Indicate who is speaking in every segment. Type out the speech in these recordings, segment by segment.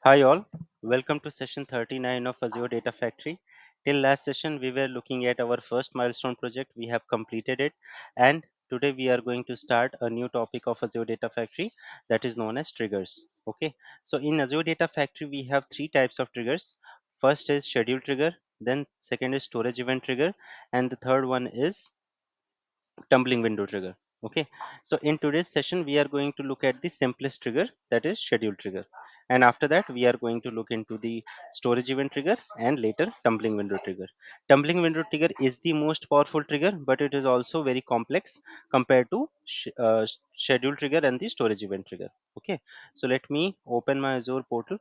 Speaker 1: Hi all, welcome to session 39 of Azure Data Factory. Till last session, we were looking at our first milestone project. We have completed it, and today we are going to start a new topic of Azure Data Factory that is known as triggers. Okay, so in Azure Data Factory, we have three types of triggers. First is schedule trigger, then second is storage event trigger, and the third one is tumbling window trigger. Okay, so in today's session we are going to look at the simplest trigger, that is schedule trigger, and after that we are going to look into the storage event trigger and later tumbling window trigger. Tumbling window trigger is the most powerful trigger, but it is also very complex compared to schedule trigger and the storage event trigger. Okay, so let me open my Azure portal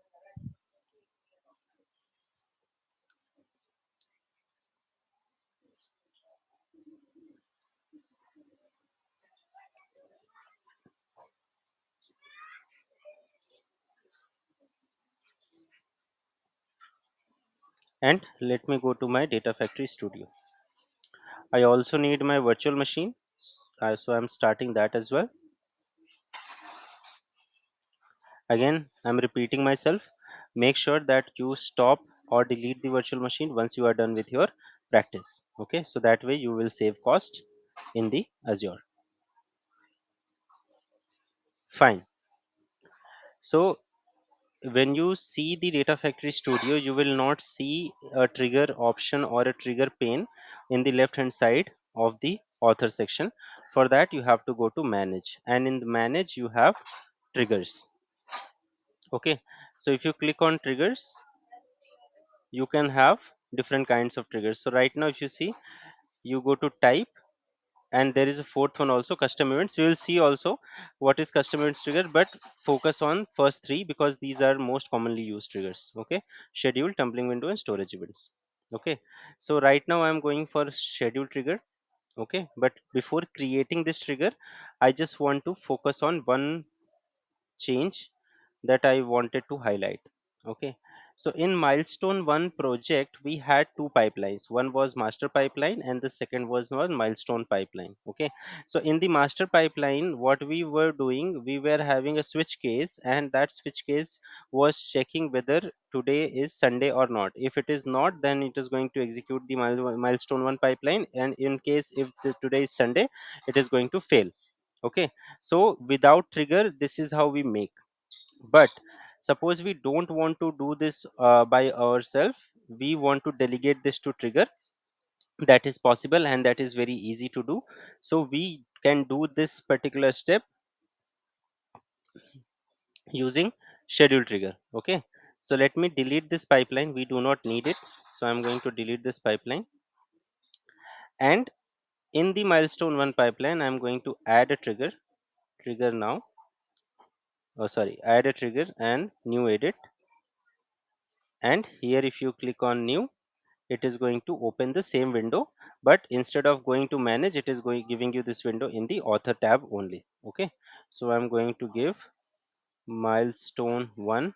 Speaker 1: and let me go to my data factory studio. I also need my virtual machine, so I'm starting that as well. Again, I'm repeating myself. Make sure that you stop or delete the virtual machine once you are done with your practice. Okay, so that way you will save cost in the Azure. Fine. So when you see the Data Factory Studio, you will not see a trigger option or a trigger pane in the left hand side of the author section. For that, you have to go to manage, and in the manage, you have triggers. Okay, so if you click on triggers, you can have different kinds of triggers. So right now if you see, you go to type, and there is a fourth one also, custom events. You will see also what is custom events trigger, but focus on first three because these are most commonly used triggers. Okay, schedule, tumbling window and storage events. Okay, so right now I'm going for schedule trigger. Okay, but before creating this trigger, I just want to focus on one change that I wanted to highlight. Okay, so in milestone 1 project we had two pipelines. One was master pipeline and the second was one milestone pipeline. Okay, so in the master pipeline, what we were doing, we were having a switch case, and that switch case was checking whether today is Sunday or not. If it is not, then it is going to execute the milestone 1 pipeline, and in case if today is Sunday, it is going to fail. Okay, so without trigger, this is how we make. But suppose we don't want to do this by ourselves, we want to delegate this to trigger. That is possible and that is very easy to do. So we can do this particular step using schedule trigger. Okay, so let me delete this pipeline, we do not need it. So I'm going to delete this pipeline, and in the milestone 1 pipeline I'm going to add a trigger now. Oh sorry, add a trigger and new edit. And here if you click on new, it is going to open the same window, but instead of going to manage, it is going giving you this window in the author tab only. Okay, so I'm going to give milestone 1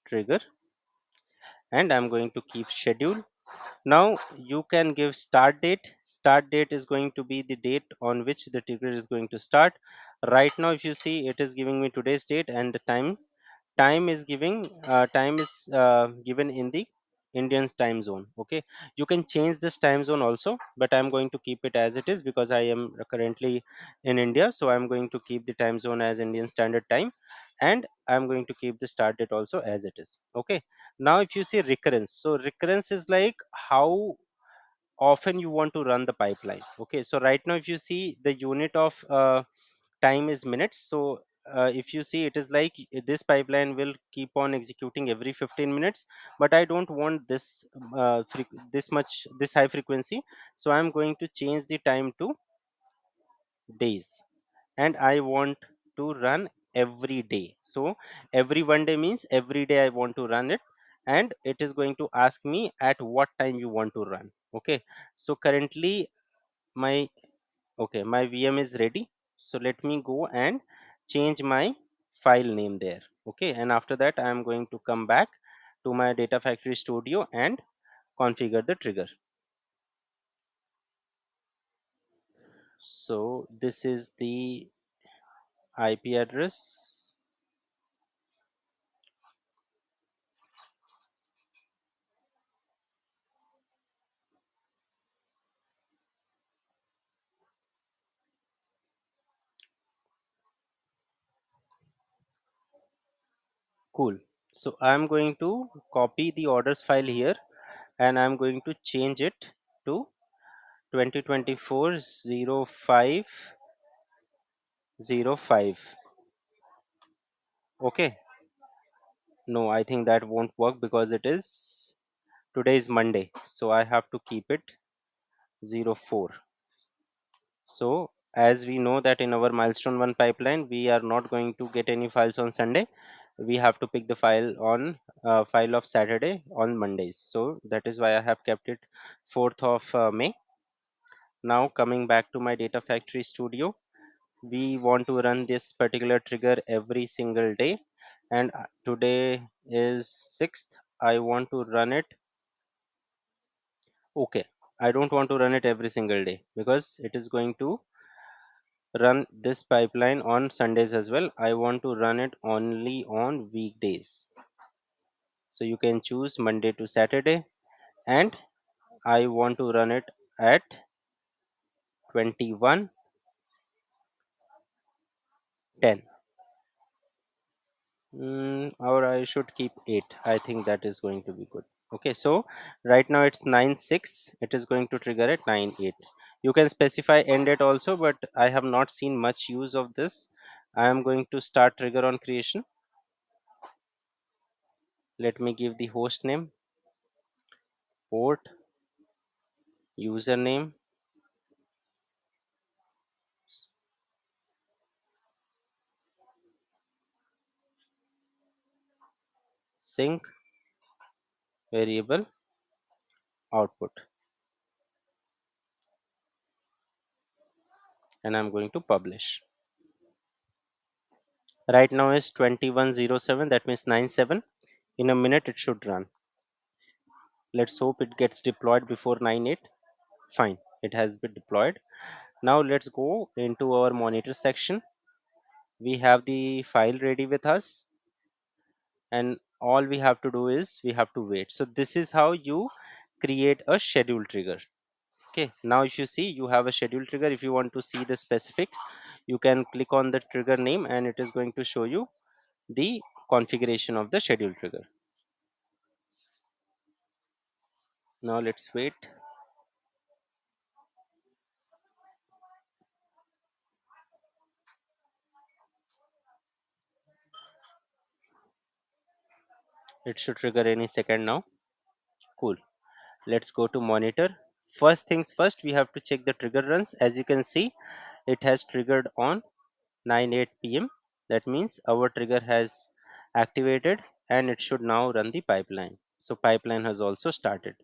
Speaker 1: trigger, and I'm going to keep schedule. Now you can give start date. Start date is going to be the date on which the trigger is going to start. Right now if you see, it is giving me today's date, and the time is given in the Indian time zone. Okay, you can change this time zone also, but I'm going to keep it as it is because I am currently in India. So I'm going to keep the time zone as Indian standard time, and I'm going to keep the start date also as it is. Okay, now if you see recurrence, so recurrence is like how often you want to run the pipeline. Okay, so right now if you see, the unit of time is minutes. So if you see, it is like this pipeline will keep on executing every 15 minutes, but I don't want this this much, this high frequency. So I'm going to change the time to days, and I want to run every day. So every 1 day means every day I want to run it, and it is going to ask me at what time you want to run. Okay, so currently my, okay, my VM is ready. So let me go and change my file name there. Okay, and after that I am going to come back to my Data Factory Studio and configure the trigger. So this is the IP address, Cool. So I'm going to copy the orders file here, and I'm going to change it to 2024-05-05. Okay. No, I think that won't work because today is Monday, so I have to keep it 04. So as we know that in our milestone 1 pipeline, we are not going to get any files on Sunday. We have to pick the file of Saturday on Mondays. So that is why I have kept it 4th of May. Now coming back to my data factory studio, we want to run this particular trigger every single day, and today is 6th. I want to run it. Okay, I don't want to run it every single day because it is going to run this pipeline on Sundays as well. I want to run it only on weekdays. So you can choose Monday to Saturday, and I want to run it at 21:10, or I should keep 8. I think that is going to be good. Okay, so right now it's 9:06. It is going to trigger at 9:08. You can specify end date also, but I have not seen much use of this. I am going to start trigger on creation. Let me give the host name, port, username, sync, variable, output, and I'm going to publish. Right now is 21:07, that means 9:07. In a minute it should run. Let's hope it gets deployed before 9:08. Fine, it has been deployed. Now let's go into our monitor section. We have the file ready with us, and all we have to do is we have to wait. So this is how you create a schedule trigger. Okay, now if you see, you have a schedule trigger. If you want to see the specifics, you can click on the trigger name and it is going to show you the configuration of the schedule trigger. Now let's wait. It should trigger any second now. Cool. Let's go to monitor. First things first, we have to check the trigger runs. As you can see, it has triggered on 9:08 p.m. That means our trigger has activated and it should now run the pipeline. So pipeline has also started.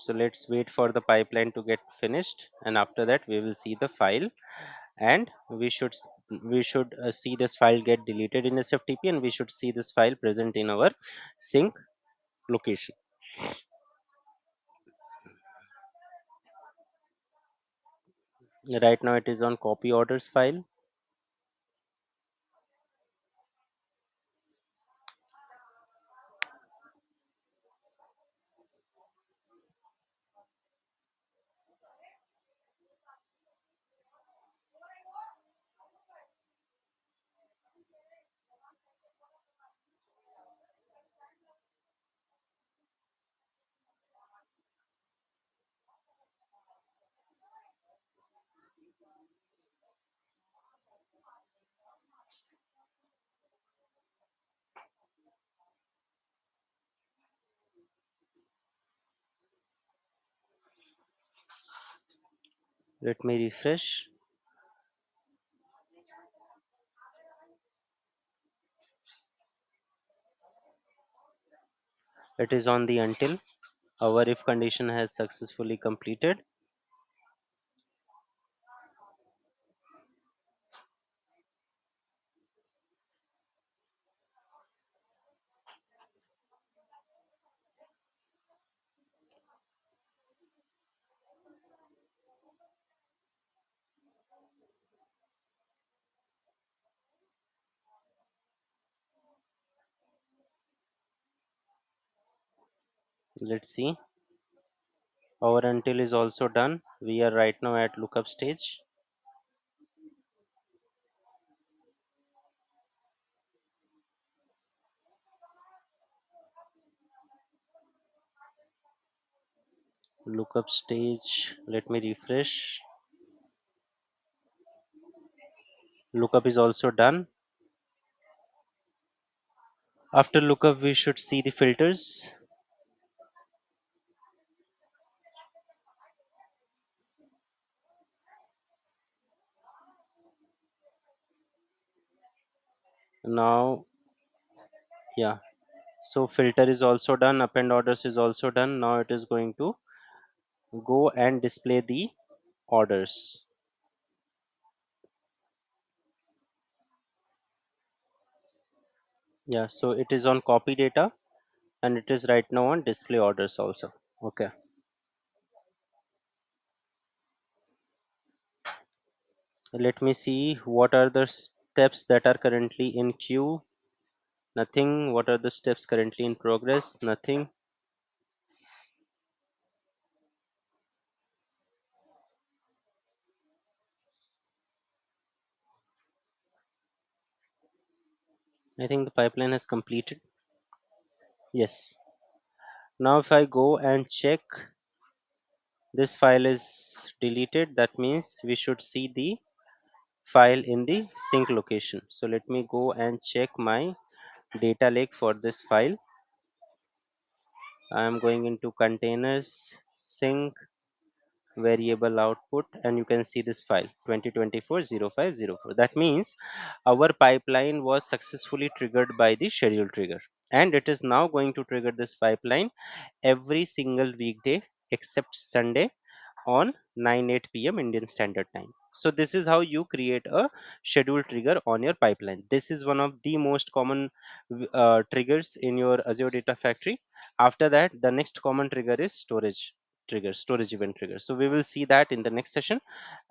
Speaker 1: So let's wait for the pipeline to get finished, and after that we will see the file, and we should see this file get deleted in SFTP, and we should see this file present in our sync location. Right now it is on copy orders file. Let me refresh. It is on the until our if condition has successfully completed. Let's see. Our until is also done. We are right now at lookup stage. Lookup stage, let me refresh. Lookup is also done. After lookup, we should see the filters. Now, yeah, so filter is also done, append orders is also done. Now it is going to go and display the orders. Yeah, so it is on copy data and it is right now on display orders also. Okay, let me see what are the steps that are currently in queue. Nothing. What are the steps currently in progress? Nothing. I think the pipeline has completed. Yes. Now if I go and check, this file is deleted, that means we should see the file in the sync location. So let me go and check my data lake for this file. I am going into containers, sync, variable output, and you can see this file 2024-0504. That means our pipeline was successfully triggered by the schedule trigger, and it is now going to trigger this pipeline every single weekday except Sunday on 9 8 p.m. Indian Standard Time. So this is how you create a schedule trigger on your pipeline. This is one of the most common triggers in your Azure Data Factory. After that, the next common trigger is storage trigger, storage event trigger. So we will see that in the next session.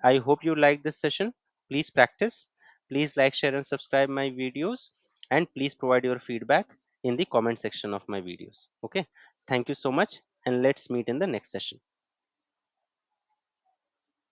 Speaker 1: I hope you like this session. Please practice. Please like, share, and subscribe my videos, and please provide your feedback in the comment section of my videos. Okay. Thank you so much, and let's meet in the next session.